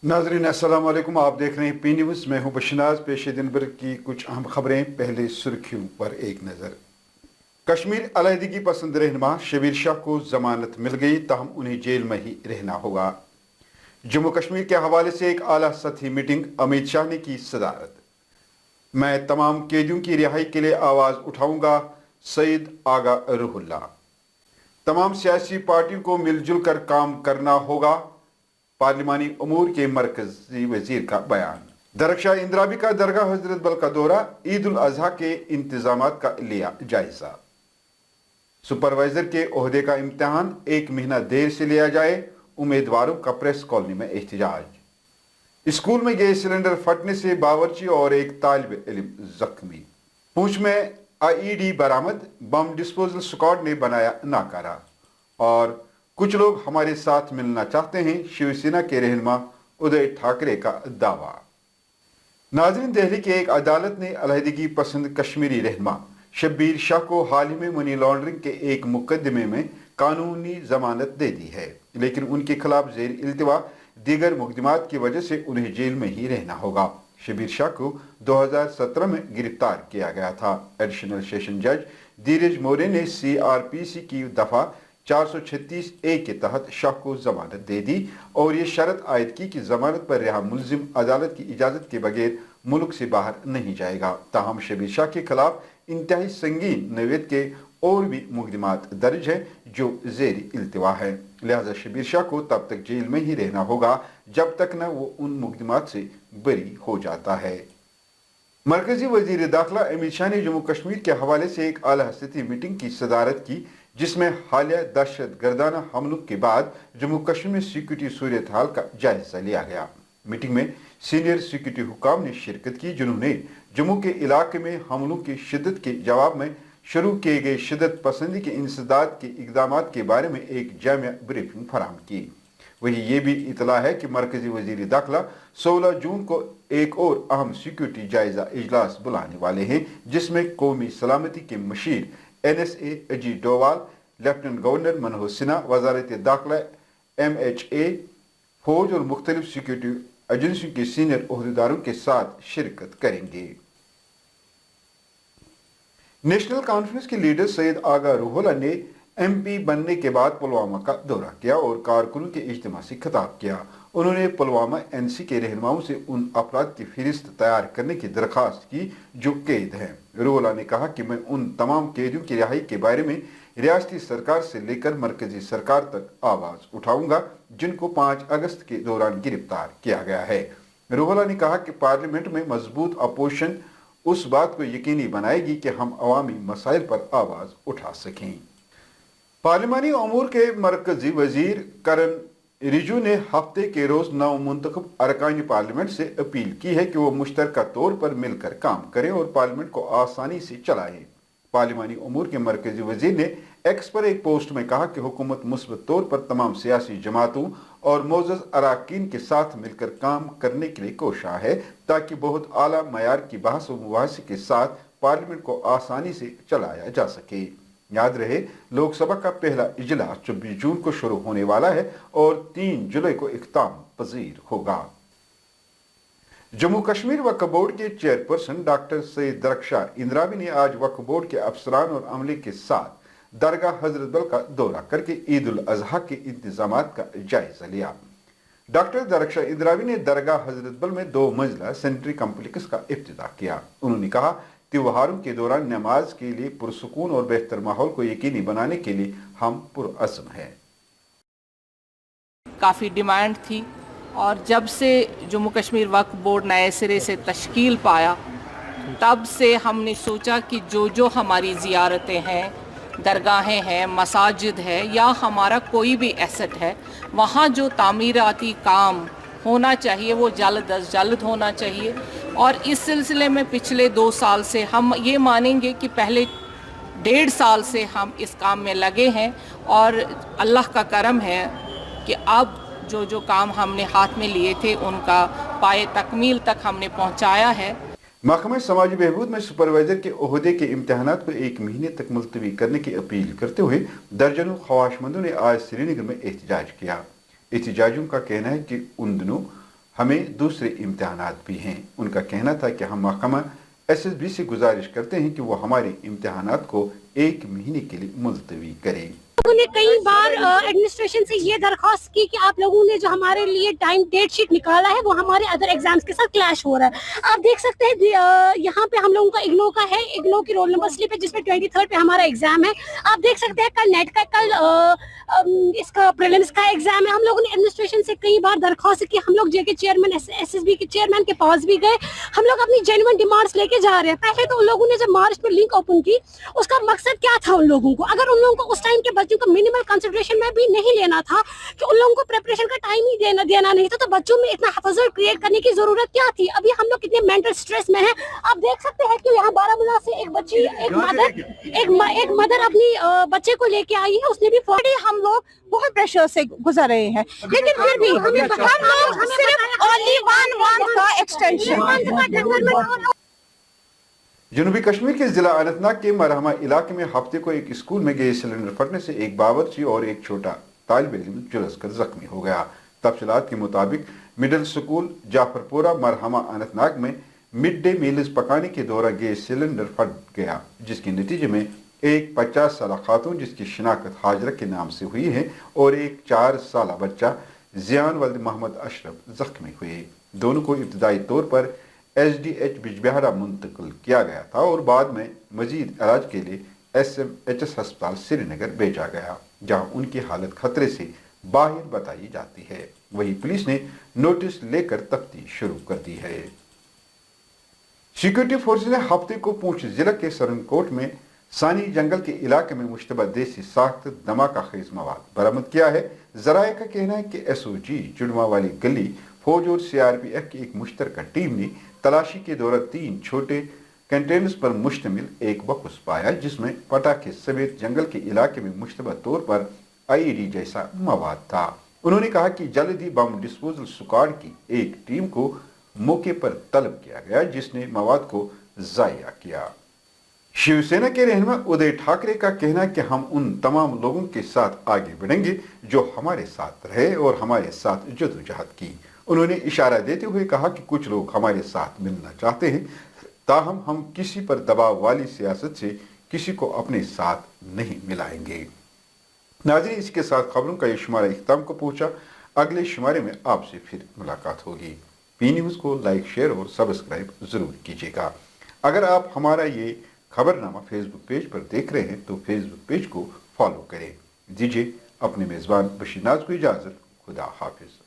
नाजरीन अस्सलाम वालेकुम। आप देख रहे हैं पी न्यूज़। मैं हूं बशनाज। पेश दिन भर की कुछ अहम खबरें। पहले सुर्खियों पर एक नज़र। कश्मीर अलहदगी पसंद रहनुमा शबीर शाह को जमानत मिल गई, ताहम उन्हें जेल में ही रहना होगा। जम्मू कश्मीर के हवाले से एक आला सतही मीटिंग, अमित शाह ने की सदारत। मैं तमाम कैदियों की रिहाई के लिए आवाज़ उठाऊंगा, सईद आगा रूहुल्ला। तमाम सियासी पार्टियों को मिलजुल कर काम करना होगा, पार्लिमानी अमूर के मरकजी वजीर का बयान। दरख्शां इंद्राबी का दरगाह हजरत बल का दौरा, ईद उल अजहा के इंतजामात का लिया जायजा। सुपरवाइजर के ओहदे का इम्तिहान 1 महीना देर से लिया जाए, उम्मीदवारों का प्रेस कॉलोनी में एहतजाज। स्कूल में गैस सिलेंडर फटने से बावर्ची और एक तालिब इल्म जख्मी। पूंछ में आईईडी बरामद, बम डिस्पोजल स्क्वाड ने बनाया नाकारा। और कुछ लोग हमारे साथ मिलना चाहते हैं, शिवसेना के रहनुमा उदय ठाकरे का दावा। नाज़रीन, दिल्ली की एक अदालत ने अलहदगी पसंद कश्मीरी रहनुमा शब्बीर शाह को हाल ही में मनी लॉन्ड्रिंग के एक मुकदमे में कानूनी जमानत दे दी है, लेकिन उनके खिलाफ जेर इल्तिवा दीगर मुकदमात की वजह से उन्हें जेल में ही रहना होगा। शब्बीर शाह को 2017 में गिरफ्तार किया गया था। एडिशनल सेशन जज धीरज मोरे ने CRPC की दफा 436A के तहत शाह को जमानत दे दी और ये शर्त आयद की कि जमानत पर रिहा मुलजिम अदालत की इजाजत के बगैर मुल्क से बाहर नहीं जाएगा। ताहम शब्बीर शाह के खिलाफ इंतहाई संगीन नौयत के और भी मुकदमात दर्ज हैं जो जेर इल्तिवा है, लिहाजा शब्बीर शाह को तब तक जेल में ही रहना होगा जब तक न वो उन मुकदमात से बरी हो जाता है। मरकजी वजीर दाखिला अमित शाह ने जम्मू कश्मीर के हवाले से एक आला सतही मीटिंग की सदारत की, जिसमें हालिया दहशत गर्दाना हमलों के बाद जम्मू कश्मीर में सिक्योरिटी सूरत हाल का जायजा लिया गया। मीटिंग में सीनियर सिक्योरिटी हुकाम ने शिरकत की, जिन्होंने जम्मू के इलाके में हमलों की शिद्दत के जवाब में शुरू किए गए शिद्दत पसंदी के इंसदाद के इकदाम के बारे में एक जामिया ब्रीफिंग फराहम की। वही ये भी इतला है कि मरकजी वजीर दाखिला 16 जून को एक और अहम सिक्योरिटी जायजा इजलास बुलाने वाले हैं, जिसमें कौमी सलामती के मशीर NSA Ajit Doval, lieutenant governor Manohar Sinha, वजारत दाखिला, MHA, फौज और मुख्तलिफ सिक्योरिटी एजेंसियों के सीनियर ओहदेदारों के साथ शिरकत करेंगे। नेशनल कॉन्फ्रेंस के लीडर सैयद आगा रूहुल्ला ने MP बनने के बाद पुलवामा का दौरा किया और कारकुनों के इज्तिमा से खिताब किया। उन्होंने पुलवामा NC के रहनुमाओं से उन अफराद की फहरिस्त तैयार करने की दरख्वास्त की जो कैद हैं। रूहुल्ला ने कहा कि मैं उन तमाम कैदियों की रिहाई के बारे में रियासती सरकार से लेकर मरकजी सरकार तक आवाज उठाऊंगा, जिनको 5 अगस्त के दौरान गिरफ्तार किया गया है। रूहुल्ला ने कहा कि पार्लियामेंट में मजबूत अपोजिशन उस बात को यकीनी बनाएगी कि हम अवामी मसाइल पर आवाज उठा सकें। पार्लिमानी अमूर के मरकजी वजीर करन रिजू ने हफ्ते के रोज नव मुंतखब अरकान पार्लियामेंट से अपील की है कि वो मुश्तरका तौर पर मिलकर काम करें और पार्लियामेंट को आसानी से चलाएं। पार्लिमानी अमूर के मरकजी वजीर ने एक्स पर एक पोस्ट में कहा कि हुकूमत मुस्बत तौर पर तमाम सियासी जमातों और मोअज़्ज़ज़ अरकान के साथ मिलकर काम करने के लिए कोशा है, ताकि बहुत आला मयार की बहस व मुबाहिसे के साथ पार्लियामेंट को आसानी से चलाया जा सके। याद रहे, लोकसभा का पहला इजलास 24 जून को शुरू होने वाला है और 3 जुलाई को इख्तिताम पजीर होगा। जम्मू कश्मीर वक्फ बोर्ड के चेयरपर्सन डॉक्टर सईद दरख्शां इंद्राबी ने आज वक्फ बोर्ड के अफसरान और अमले के साथ दरगाह हजरत बल का दौरा करके ईद उल अजहा के इंतजामात का जायजा लिया। डॉक्टर दरख्शां इंद्राबी ने दरगाह हजरत बल में 2 मंजिला सैनिटरी कॉम्प्लेक्स का इफ्तिताह किया। उन्होंने कहा, त्योहारों के दौरान नमाज के लिए पुरसुकून और बेहतर माहौल को यकीनी बनाने के लिए हम पुरअज़्म हैं। काफ़ी डिमांड थी और जब से जम्मू कश्मीर वक्फ बोर्ड नए सिरे से तश्कील पाया, तब से हमने सोचा कि जो हमारी ज़ियारतें हैं, दरगाहें हैं, मसाजिद है या हमारा कोई भी एसेट है, वहाँ जो तामीराती काम होना चाहिए वो जल्द अज जल्द होना चाहिए। और इस सिलसिले में पिछले 2 साल से हम ये मानेंगे कि पहले 1.5 साल से हम इस काम में लगे हैं और अल्लाह का करम है कि अब जो काम हमने हाथ में लिए थे उनका पाए तकमील तक हमने पहुंचाया है। महकमा समाजी बहबूद में सुपरवाइजर के ओहदे के इम्तिहानात को 1 महीने तक मुलतवी करने की अपील करते हुए दर्जनों ख्वाहिशमंदों ने आज श्रीनगर में एहतजाज किया। एहतजाजियों का कहना है कि उन दिनों हमें दूसरे इम्तिहानात भी हैं। उनका कहना था कि हम महकमा SSB से गुजारिश करते हैं कि वो हमारे इम्तिहानात को 1 महीने के लिए मुलतवी करें। लोगों ने कई बार एडमिनिस्ट्रेशन से ये दरख्वास्त की कि आप लोगों ने जो हमारे लिए टाइम डेट शीट निकाला है वो हमारे अदर एग्जाम्स के साथ क्लैश हो रहा है। आप देख सकते हैं यहाँ पे हम लोगों का इग्नो का है, इग्नो की रोल नंबर स्लिप है जिसमें 23 पे हमारा एग्जाम है। आप देख सकते हैं कल नेट का, कल इसका प्रीलिम्स का एग्जाम है। हम लोगों ने एडमिनिस्ट्रेशन से कई बार दरख्वास्त की, हम लोग जेके चेयरमैन SSB के चेयरमैन के पास भी गए। हम लोग अपनी जेन्युइन डिमांड्स लेके जा रहे हैं। पहले तो उन लोगों ने जब मार्च में लिंक ओपन की, उसका मकसद क्या था? उन लोगों को, अगर उन लोगों को उस टाइम के बच्चों को मिनिमल कंसिडरेशन में भी नहीं लेना था कि उन लोगों को प्रिपरेशन का टाइम ही देना नहीं था, तो बच्चों में इतना हफाजत क्रिएट करने की जरूरत क्या थी? अभी हम लोग कितने मेंटल स्ट्रेस में हैं। आप देख सकते हैं कि यहाँ बारामूला से एक बच्ची, एक मदर अपनी बच्चे को लेके आई है। उसने भी हम लोग बहुत प्रेशर से गुजर रहे हैं, लेकिन फिर भी हम लोग सिर्फ ओनली 1 मंथ का एक्सटेंशन। जनूबी कश्मीर के जिला अनंतनाग के मरहमा इलाके में हफ्ते को एक स्कूल में गैस सिलेंडर फटने से एक बावर्ची और एक छोटा तालिब इल्म झुलसकर जख्मी हो गया। तफसीलात के मुताबिक मिडिल स्कूल जाफरपुरा मरहमा अनंतनाग में मिड डे मील्स पकाने के दौरान गैस सिलेंडर फट गया, जिसके नतीजे में एक 50 साल खातून जिसकी शिनाख्त हाजरा के नाम से हुई है और एक 4 साल बच्चा जियान वल्द मोहम्मद अशरफ जख्मी हुए। दोनों को इब्तदाई तौर पर SDH बिजबिहारा मुंतकिल किया गया था और बाद में मजीद इलाज के लिए SMHS अस्पताल श्रीनगर भेजा गया, जहां उनकी हालत खतरे से बाहर बताई जाती है। वहीं पुलिस ने नोटिस लेकर तफ्तीश शुरू कर दी है। सिक्योरिटी फोर्सेज ने हफ्ते को पूंछ जिला के सरनकोट में सानी जंगल के इलाके में मुश्तबा देसी साख्त धमाका खेज मवाद बरामद किया है। जराये का कहना है कि SOG चुड़मा वाली गली फौज और CRPF की एक मुश्तरका टीम ने तलाशी के दौरान 3 छोटे कंटेनर्स पर मुश्तमिल एक बॉक्स पाया, जिसमें पटाखे समेत जंगल के इलाके में मुश्तबा तौर पर IED जैसा मवाद था। उन्होंने कहा कि जल्द ही बम डिस्पोजल स्क्वाड की एक टीम को मौके पर तलब किया गया, जिसने मवाद को जाया किया। शिवसेना के रहनुमा उदय ठाकरे का कहना है कि हम उन तमाम लोगों के साथ आगे बढ़ेंगे जो हमारे साथ रहे और हमारे साथ जदोजहद की। उन्होंने इशारा देते हुए कहा कि कुछ लोग हमारे साथ मिलना चाहते हैं, ताहम हम किसी पर दबाव वाली सियासत से किसी को अपने साथ नहीं मिलाएंगे। नाज़रीन, इसके साथ खबरों का ये शुमारा इख्तिताम को पहुंचा। अगले शुमारे में आपसे फिर मुलाकात होगी। P न्यूज़ को लाइक, शेयर और सब्सक्राइब जरूर कीजिएगा। अगर आप हमारा ये खबरनामा फेसबुक पेज पर देख रहे हैं तो फेसबुक पेज को फॉलो करें। दीजिए अपने मेज़बान बशीर नाज को इजाज़त। खुदा हाफिज।